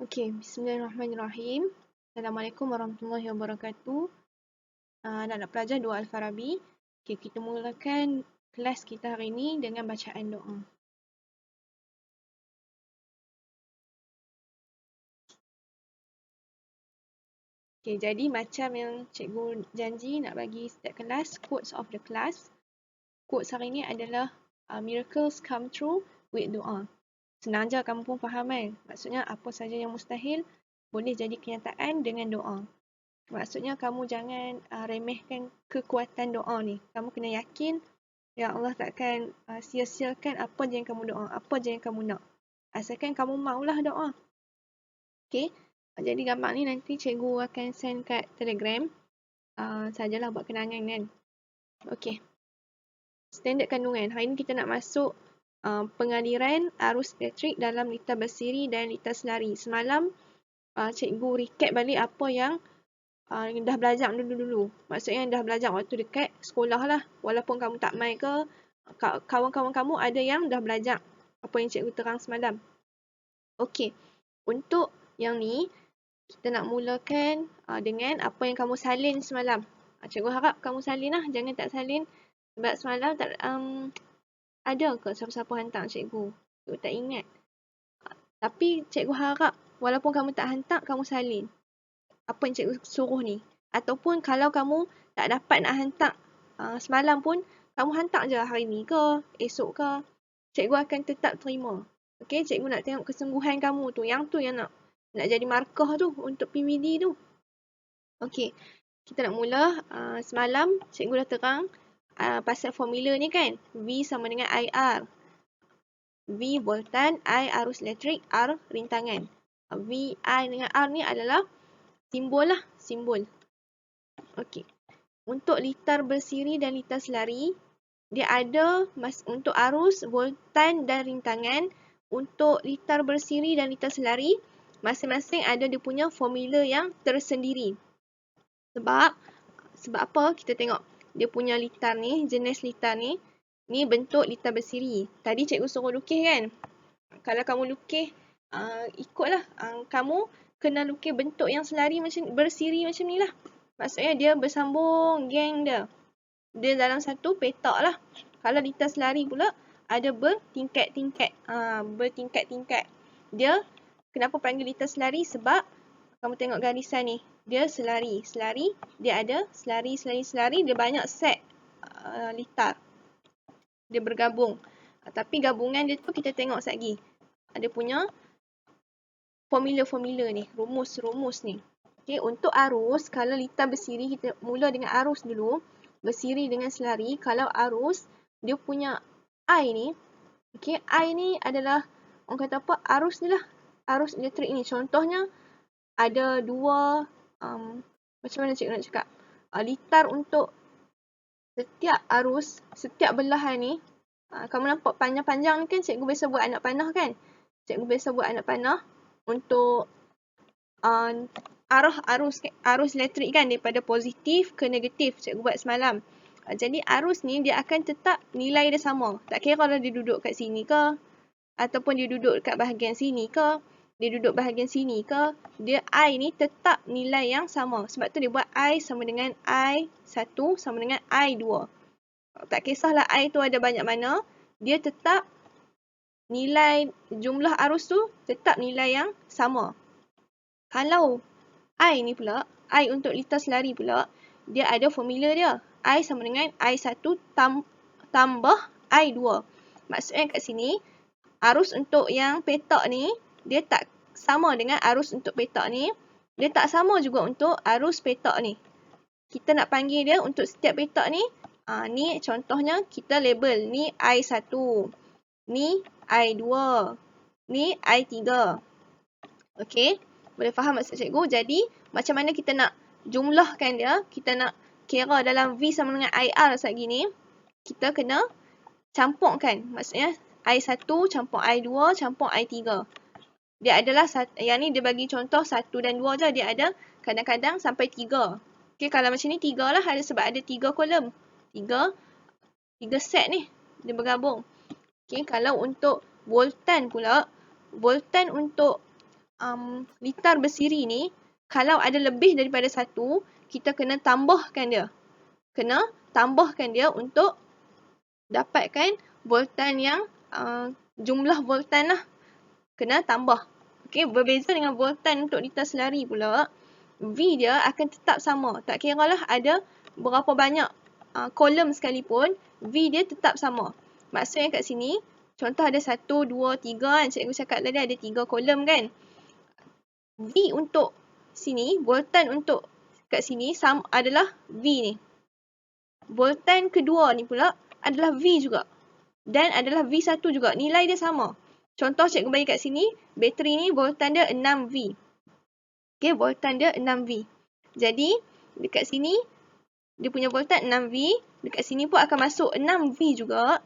Okey, bismillahirrahmanirrahim. Assalamualaikum warahmatullahi wabarakatuh. Anak-anak pelajar Dua Al-Farabi. Okey, kita mulakan kelas kita hari ini dengan bacaan doa. Okey, jadi macam yang cikgu janji nak bagi setiap kelas, quotes of the class. Quotes hari ini adalah miracles come true with doa. Senang je kamu pun faham kan? Maksudnya apa saja yang mustahil boleh jadi kenyataan dengan doa. Maksudnya kamu jangan remehkan kekuatan doa ni. Kamu kena yakin ya Allah takkan sia-siakan apa je yang kamu doa, apa je yang kamu nak. Asalkan kamu maulah doa. Okay? Jadi gambar ni nanti cikgu akan send kat Telegram. Sajalah buat kenangan kan. Okay. Standard kandungan. Hari ni kita nak masuk pengaliran arus elektrik dalam litar bersiri dan litar selari. Semalam cikgu recap balik apa yang dah belajar dulu-dulu. Maksudnya dah belajar waktu dekat sekolah lah. Walaupun kamu tak mai ke, kawan-kawan kamu ada yang dah belajar apa yang cikgu terang semalam. Okey. Untuk yang ni, kita nak mulakan dengan apa yang kamu salin semalam. Cikgu harap kamu salin lah. Jangan tak salin. Sebab semalam tak ada ke siapa-siapa hantar cikgu. Cikgu tak ingat. Tapi cikgu harap walaupun kamu tak hantar, kamu salin apa yang cikgu suruh ni. Ataupun kalau kamu tak dapat nak hantar semalam pun, kamu hantar je hari ni ke, esok ke. Cikgu akan tetap terima. Okay, cikgu nak tengok kesungguhan kamu tu. Yang tu yang nak jadi markah tu untuk PVD tu. Okay, kita nak mula. Semalam cikgu dah terang pasal formula ni kan. V sama dengan IR. V voltan, I arus elektrik, R rintangan. V, I dengan R ni adalah simbol lah, simbol. Okey. Untuk litar bersiri dan litar selari, dia ada untuk arus, voltan dan rintangan. Untuk litar bersiri dan litar selari, masing-masing ada dia punya formula yang tersendiri. Sebab apa? Kita tengok dia punya litar ni, jenis litar ni. Ni bentuk litar bersiri. Tadi cikgu suruh lukis kan? Kalau kamu lukis, ikutlah. Kamu kena lukis bentuk yang selari macam bersiri macam ni lah. Maksudnya dia bersambung geng dia. Dia dalam satu petak lah. Kalau litar selari pula, ada bertingkat-tingkat. Bertingkat-tingkat. Dia, kenapa panggil litar selari? Sebab, kamu tengok garisan ni. Dia selari. Selari, dia ada selari. Dia banyak set litar. Dia bergabung. Tapi gabungan dia tu kita tengok sekejap lagi. Dia punya formula-formula ni. Rumus-rumus ni. Okay, untuk arus, kalau litar bersiri, kita mula dengan arus dulu. Bersiri dengan selari. Kalau arus, dia punya I ni. Okay, I ni adalah, orang kata apa, arus ni lah. Arus elektrik ni. Contohnya, ada dua, macam mana cikgu nak cakap? Litar untuk setiap arus, setiap belahan ni. Kamu nampak panjang-panjang ni kan, cikgu biasa buat anak panah kan? Cikgu biasa buat anak panah untuk arah arus elektrik kan, daripada positif ke negatif. Cikgu buat semalam. Jadi arus ni dia akan tetap nilai dia sama. Tak kira kalau dia duduk kat sini ke, ataupun dia duduk kat bahagian sini ke, dia duduk bahagian sini ke, dia I ni tetap nilai yang sama. Sebab tu dia buat I sama dengan I1 sama dengan I2. Tak kisahlah I tu ada banyak mana, dia tetap nilai jumlah arus tu tetap nilai yang sama. Kalau I ni pula, I untuk litar selari pula, dia ada formula dia. I sama dengan I1 tambah I2. Maksudnya kat sini, arus untuk yang petak ni, dia tak sama dengan arus untuk petak ni. Dia tak sama juga untuk arus petak ni. Kita nak panggil dia untuk setiap petak ni. Ni contohnya kita label. Ni I1. Ni I2. Ni I3. Okay. Boleh faham maksud cikgu? Jadi, macam mana kita nak jumlahkan dia? Kita nak kira dalam V sama dengan IR sekejap gini. Kita kena campurkan. Maksudnya, I1 campur I2 campur I3. Dia adalah, yang ni dia bagi contoh 1 dan 2 je. Dia ada kadang-kadang sampai 3. Okay, kalau macam ni 3 lah. Sebab ada 3 kolom. 3 set ni. Dia bergabung. Okay, kalau untuk voltan pula. Voltan untuk litar bersiri ni, kalau ada lebih daripada 1, kita kena tambahkan dia. Kena tambahkan dia untuk dapatkan voltan yang jumlah voltan lah. Kena tambah. Okay, berbeza dengan voltan untuk litar selari pula, V dia akan tetap sama. Tak kira lah ada berapa banyak kolom sekalipun, V dia tetap sama. Maksudnya kat sini, contoh ada 1, 2, 3 kan. Cikgu cakap tadi ada 3 kolom kan. V untuk sini, voltan untuk kat sini adalah V ni. Voltan kedua ni pula adalah V juga. Dan adalah V1 juga. Nilai dia sama. Contoh cikgu bagi kat sini, bateri ni voltan dia 6V. Okay, voltan dia 6V. Jadi, dekat sini, dia punya voltan 6V. Dekat sini pun akan masuk 6V juga.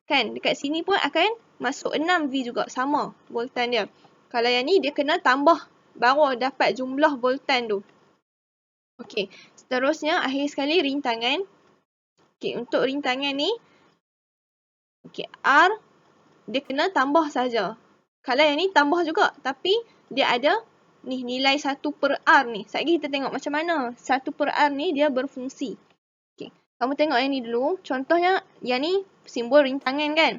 Kan, dekat sini pun akan masuk 6V juga. Sama voltan dia. Kalau yang ni, dia kena tambah. Baru dapat jumlah voltan tu. Okay, seterusnya, akhir sekali rintangan. Okay, untuk rintangan ni, okay, R, dia kena tambah saja. Kalau yang ni tambah juga. Tapi, dia ada ni nilai 1/R ni. Sekejap lagi kita tengok macam mana 1/R ni dia berfungsi. Okay. Kamu tengok yang ni dulu. Contohnya yang ni simbol rintangan kan.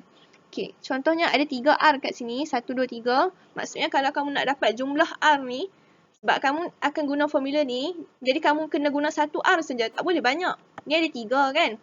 Okay. Contohnya ada 3R kat sini. 1, 2, 3. Maksudnya kalau kamu nak dapat jumlah R ni. Sebab kamu akan guna formula ni. Jadi kamu kena guna 1R saja. Tak boleh banyak. Ni ada 3 kan.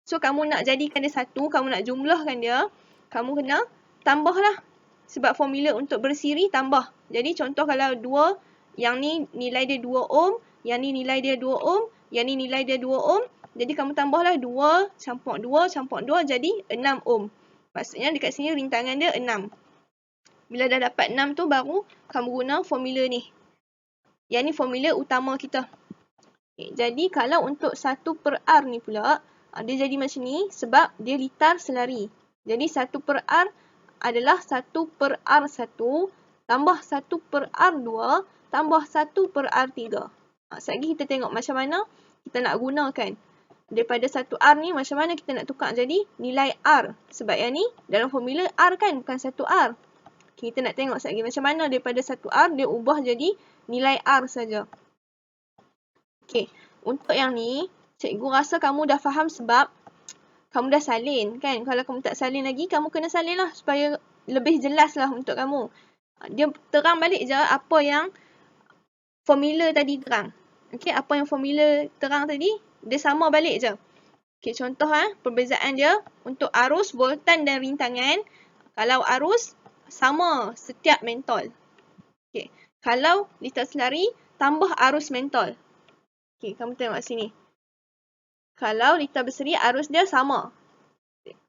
So kamu nak jadikan dia 1. Kamu nak jumlahkan dia. Kamu kena tambahlah. Sebab formula untuk bersiri tambah. Jadi contoh kalau 2, yang ni nilai dia 2 ohm, yang ni nilai dia 2 ohm, yang ni nilai dia 2 ohm. Jadi kamu tambahlah 2 campur 2 campur 2 jadi 6 ohm. Maksudnya dekat sini rintangan dia 6. Bila dah dapat 6 tu baru kamu guna formula ni. Yang ni formula utama kita. Okay, jadi kalau untuk 1/R ni pula, dia jadi macam ni sebab dia litar selari. Jadi 1/R adalah 1/R1 tambah 1/R2 tambah 1/R3. Sekejap lagi kita tengok macam mana kita nak gunakan. Daripada 1R ni macam mana kita nak tukar jadi nilai R. Sebab yang ni dalam formula R kan bukan 1R. Okay, kita nak tengok sekejap lagi macam mana daripada 1R dia ubah jadi nilai R saja. Okay, untuk yang ni cikgu rasa kamu dah faham sebab kamu dah salin kan. Kalau kamu tak salin lagi, kamu kena salin lah supaya lebih jelas lah untuk kamu. Dia terang balik je apa yang formula tadi terang. Okay, apa yang formula terang tadi, dia sama balik je. Okay, contoh perbezaan dia untuk arus, voltan dan rintangan. Kalau arus, sama setiap mentol. Okay, kalau litar selari, tambah arus mentol. Okay, kamu tengok sini. Kalau litar berseri, arus dia sama.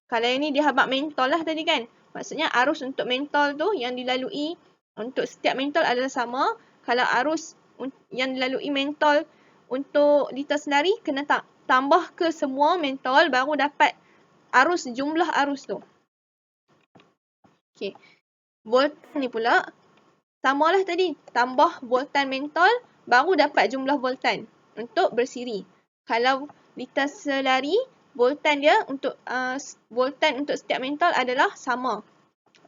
Kalau yang ni dia habaq mentol lah tadi kan. Maksudnya arus untuk mentol tu yang dilalui untuk setiap mentol adalah sama. Kalau arus yang dilalui mentol untuk litar selari, kena tambah ke semua mentol baru dapat arus, jumlah arus tu. Okay. Voltan ni pula, samalah tadi. Tambah voltan mentol baru dapat jumlah voltan untuk bersiri. Kalau litar selari, voltan dia untuk voltan untuk setiap mentol adalah sama.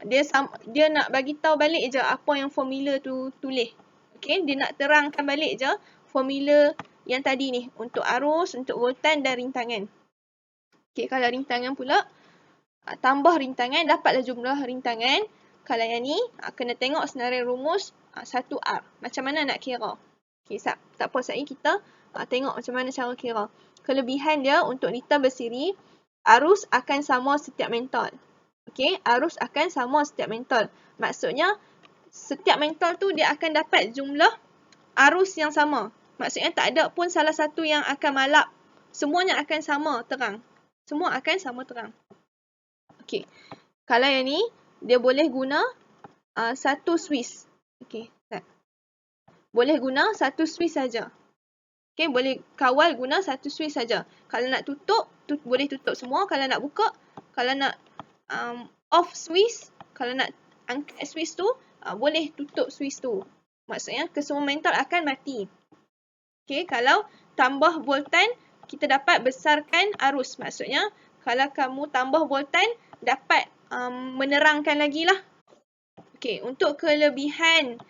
Dia nak bagi tahu balik je apa yang formula tu tulis. Okey, dia nak terangkan balik je formula yang tadi ni untuk arus, untuk voltan dan rintangan. Okey, kalau rintangan pula tambah rintangan dapatlah jumlah rintangan. Kalau yang ni kena tengok senarai rumus 1R. Macam mana nak kira? Okey, tak apa sekali kita tengok macam mana cara kira. Kelebihan dia untuk litar bersiri, arus akan sama setiap mentol. Okey, arus akan sama setiap mentol. Maksudnya, setiap mentol tu dia akan dapat jumlah arus yang sama. Maksudnya tak ada pun salah satu yang akan malap. Semuanya akan sama terang. Semua akan sama terang. Okey, kalau yang ni, dia boleh guna satu switch. Okey, boleh guna satu switch saja. Okay, boleh kawal guna satu switch saja. Kalau nak tutup, boleh tutup semua. Kalau nak buka, kalau nak off switch, kalau nak angkat switch tu, boleh tutup switch tu. Maksudnya, kesemua mentol akan mati. Okay, kalau tambah voltan, kita dapat besarkan arus. Maksudnya, kalau kamu tambah voltan, dapat menerangkan lagi lah. Okay, untuk kelebihan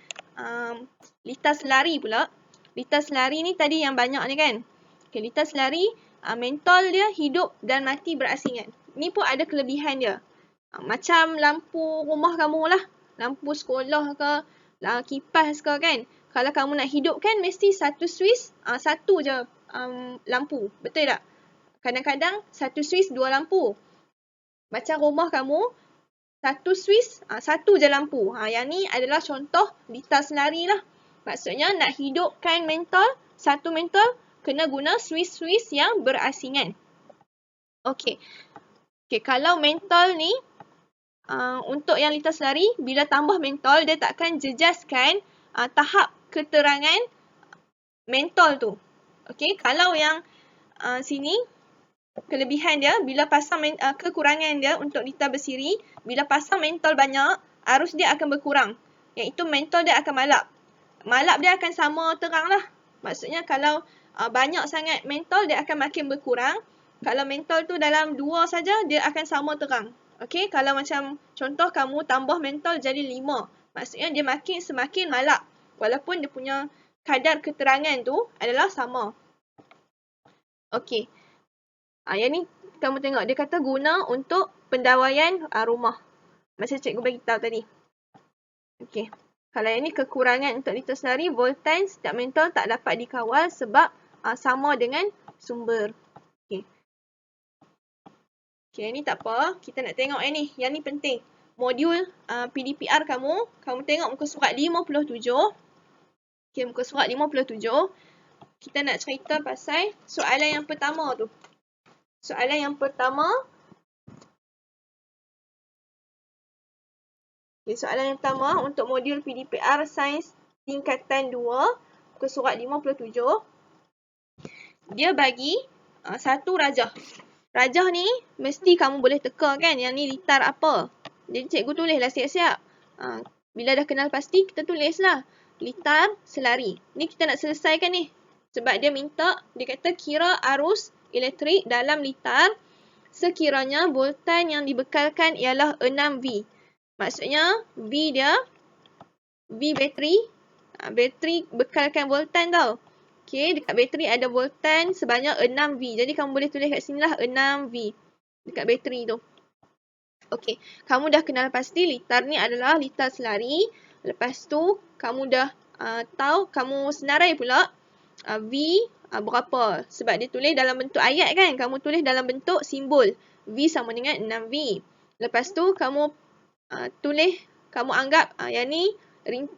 litar selari pula. Litar selari ni tadi yang banyak ni kan. Okay, litar selari, mentol dia hidup dan mati berasingan. Ni pun ada kelebihan dia. Macam lampu rumah kamu lah. Lampu sekolah ke, kipas ke kan. Kalau kamu nak hidupkan, mesti satu switch, satu je lampu. Betul tak? Kadang-kadang satu switch, dua lampu. Macam rumah kamu, satu switch, satu je lampu. Yang ni adalah contoh litar selari lah. Maksudnya nak hidupkan mentol, satu mentol, kena guna switch-switch yang berasingan. Okey. Okay, kalau mentol ni, untuk yang litar selari, bila tambah mentol, dia takkan jejaskan tahap keterangan mentol tu. Okey, kalau yang sini, kelebihan dia, bila pasang kekurangan dia untuk litar bersiri, bila pasang mentol banyak, arus dia akan berkurang. Iaitu mentol dia akan malap. Malap dia akan sama terang lah. Maksudnya kalau banyak sangat mentol, dia akan makin berkurang. Kalau mentol tu dalam 2 saja, dia akan sama terang. Okey, kalau macam contoh kamu tambah mentol jadi 5. Maksudnya dia semakin malap. Walaupun dia punya kadar keterangan tu adalah sama. Okey. Yang ni kamu tengok, dia kata guna untuk pendawaian rumah. Macam cikgu bagi tahu tadi. Okey. Kalau yang ni kekurangan untuk litar selari, voltan setiap mentol tak dapat dikawal sebab sama dengan sumber. Okey. Okey, yang ni tak apa. Kita nak tengok yang ni. Yang ni penting. Modul PDPR kamu tengok muka surat 57. Okey, muka surat 57. Kita nak cerita pasal soalan yang pertama tu. Soalan yang pertama. Okay, soalan yang pertama untuk modul PDPR Sains tingkatan 2, muka surat 57. Dia bagi satu rajah. Rajah ni mesti kamu boleh teka kan, yang ni litar apa. Jadi cikgu tulislah siap-siap. Bila dah kenal pasti, kita tulislah. Litar selari. Ni kita nak selesaikan ni. Sebab dia minta, dia kata kira arus elektrik dalam litar sekiranya voltan yang dibekalkan ialah 6V. Maksudnya, V dia, V bateri. Bateri bekalkan voltan tau. Okay, dekat bateri ada voltan sebanyak 6V. Jadi, kamu boleh tulis kat sini lah 6V. Dekat bateri tu. Okay, kamu dah kenal pasti litar ni adalah litar selari. Lepas tu, kamu dah tahu, kamu senarai pula V berapa. Sebab dia tulis dalam bentuk ayat kan. Kamu tulis dalam bentuk simbol. V sama dengan 6V. Lepas tu, kamu tulis, kamu anggap yang ni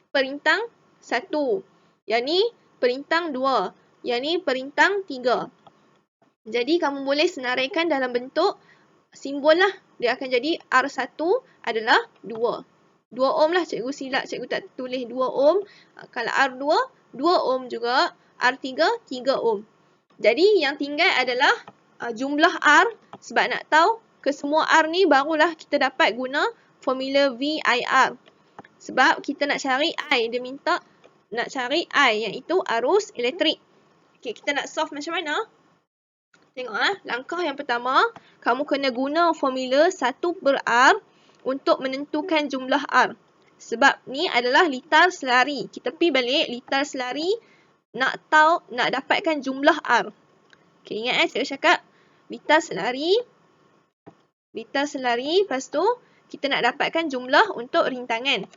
perintang 1. Yang ni perintang 2. Yang ni perintang 3. Jadi, kamu boleh senaraikan dalam bentuk simbol lah. Dia akan jadi R1 adalah 2. 2 ohm lah, cikgu silap. Cikgu tak tulis 2 ohm. Kalau R2, 2 ohm juga. R3, 3 ohm. Jadi, yang tinggal adalah jumlah R. Sebab nak tahu kesemua R ni barulah kita dapat guna formula VIR. Sebab kita nak cari I. Dia minta nak cari I, iaitu arus elektrik. Okay, kita nak solve macam mana? Tengok langkah yang pertama, kamu kena guna formula 1/R untuk menentukan jumlah R. Sebab ni adalah litar selari. Kita pergi balik litar selari, nak dapatkan jumlah R. Okay, ingat saya cakap litar selari, lepas tu kita nak dapatkan jumlah untuk rintangan.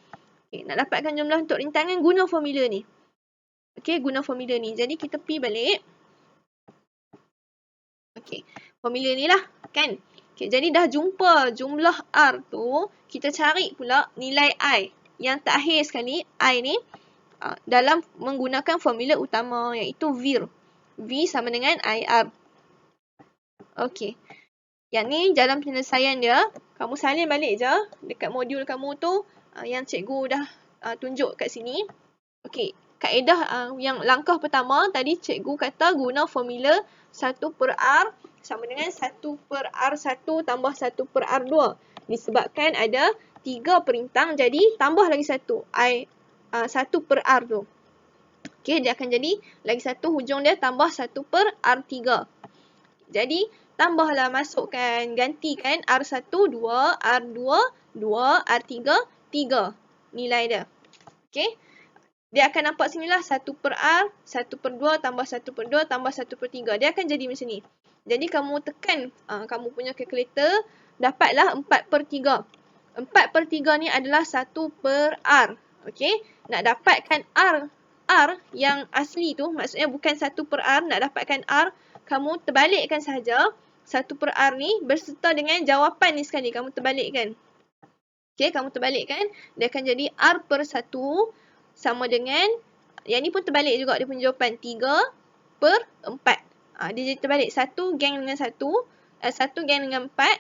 Okay, nak dapatkan jumlah untuk rintangan, guna formula ni. Okay, guna formula ni. Jadi, kita pergi balik. Okay, formula ni lah, kan? Okay, jadi dah jumpa jumlah R tu, kita cari pula nilai I. Yang terakhir sekali, I ni, dalam menggunakan formula utama, iaitu VIR. V sama dengan IR. Okay. Yang ni dalam penyelesaian dia, kamu salin balik je dekat modul kamu tu yang cikgu dah tunjuk kat sini. Okey, kaedah yang langkah pertama tadi cikgu kata guna formula 1/R sama dengan 1/R1 tambah 1/R2. Disebabkan ada 3 perintang, jadi tambah lagi 1. 1/R tu. Okey, dia akan jadi lagi 1 hujung dia tambah 1/R3. Jadi, tambahlah, masukkan, gantikan R1, 2, R2, 2, R3, 3 nilai dia. Okey. dia akan nampak sini lah 1/r, 1/2 tambah 1/2 tambah 1/3. Dia akan jadi macam ni. Jadi kamu tekan kamu punya kalkulator, dapatlah 4/3. 4/3 ni adalah 1/r. Okey, nak dapatkan R yang asli tu, maksudnya bukan 1/r, nak dapatkan R, kamu terbalikkan sahaja 1/r ni berserta dengan jawapan ni sekali. Kamu terbalikkan. Okey, kamu terbalikkan, dia akan jadi R/1 sama dengan, yang ni pun terbalik juga dia punya jawapan, 3/4. Dia jadi terbalik, 1 geng dengan 1 geng dengan 4,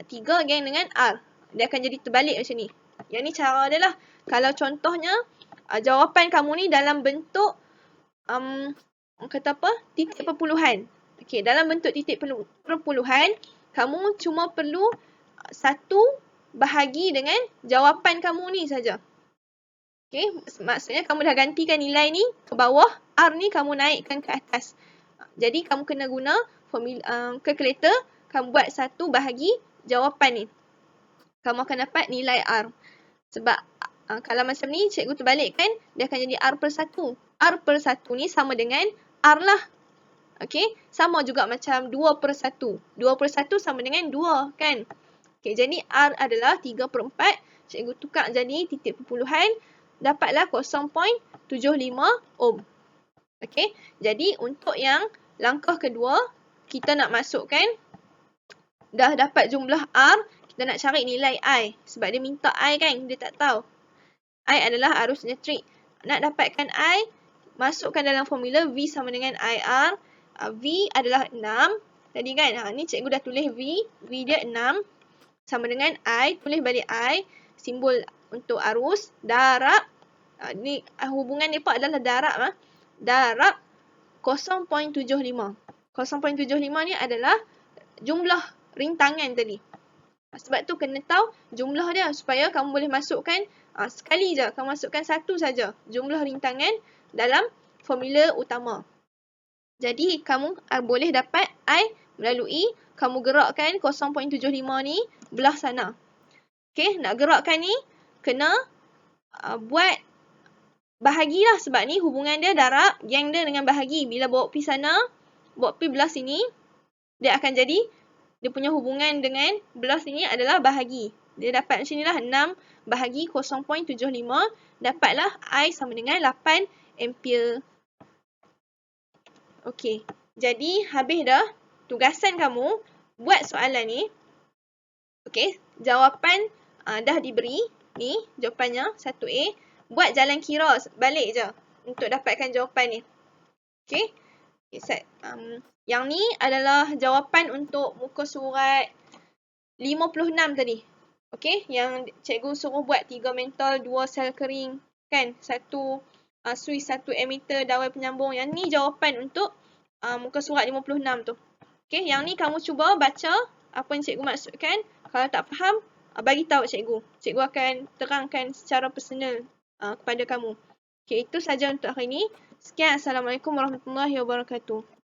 3 geng dengan R. Dia akan jadi terbalik macam ni. Yang ni cara dia lah. Kalau contohnya, jawapan kamu ni dalam bentuk, kata apa? Titik perpuluhan. Okey, dalam bentuk titik perpuluhan, kamu cuma perlu 1 bahagi dengan jawapan kamu ni saja. Okay, maksudnya kamu dah gantikan nilai ni ke bawah, R ni kamu naikkan ke atas. Jadi kamu kena guna formula kalkulator, kamu buat 1 bahagi jawapan ni. Kamu akan dapat nilai R. Sebab kalau macam ni, cikgu terbalikkan, dia akan jadi R/1. R/1 ni sama dengan R lah. Okay, sama juga macam 2/1. 2/1 sama dengan 2 kan. Okay, jadi R adalah 3/4. Cikgu tukar jadi titik perpuluhan. Dapatlah 0.75 ohm. Okey, jadi untuk yang langkah kedua, kita nak masukkan, dah dapat jumlah R, kita nak cari nilai I. Sebab dia minta I kan, dia tak tahu. I adalah arus elektrik. Nak dapatkan I, masukkan dalam formula V sama dengan IR. V adalah 6. Tadi kan, ni cikgu dah tulis V. V dia 6. Sama dengan I, tulis balik I. Simbol untuk arus, darab, ni hubungan mereka adalah darab, darab 0.75. 0.75 ni adalah jumlah rintangan tadi. Sebab tu kena tahu jumlah dia supaya kamu boleh masukkan, sekali je, kamu masukkan 1 saja jumlah rintangan dalam formula utama. Jadi kamu boleh dapat I melalui kamu gerakkan 0.75 ni belah sana. Okay, nak gerakkan ni, kena buat bahagilah sebab ni hubungan dia darab, geng dia dengan bahagi. Bila bawa pergi sana, bawa pergi belah sini, dia akan jadi, dia punya hubungan dengan belah sini adalah bahagi. Dia dapat macam ni lah, 6 bahagi 0.75, dapatlah I sama dengan 8 ampere. Okey, jadi habis dah tugasan kamu buat soalan ni. Okey, jawapan dah diberi. Ni jawapannya 1A. Buat jalan kira balik je untuk dapatkan jawapan ni. Okey. Yang ni adalah jawapan untuk muka surat 56 tadi. Okey, yang cikgu suruh buat 3 mentol, 2 sel kering kan, 1 suis, 1 emitter, dawai penyambung. Yang ni jawapan untuk muka surat 56 tu. Okey, yang ni kamu cuba baca apa yang cikgu maksudkan. Kalau tak faham, bagi tahu cikgu. Cikgu akan terangkan secara personal kepada kamu. Okey, itu saja untuk hari ini. Sekian, Assalamualaikum warahmatullahi wabarakatuh.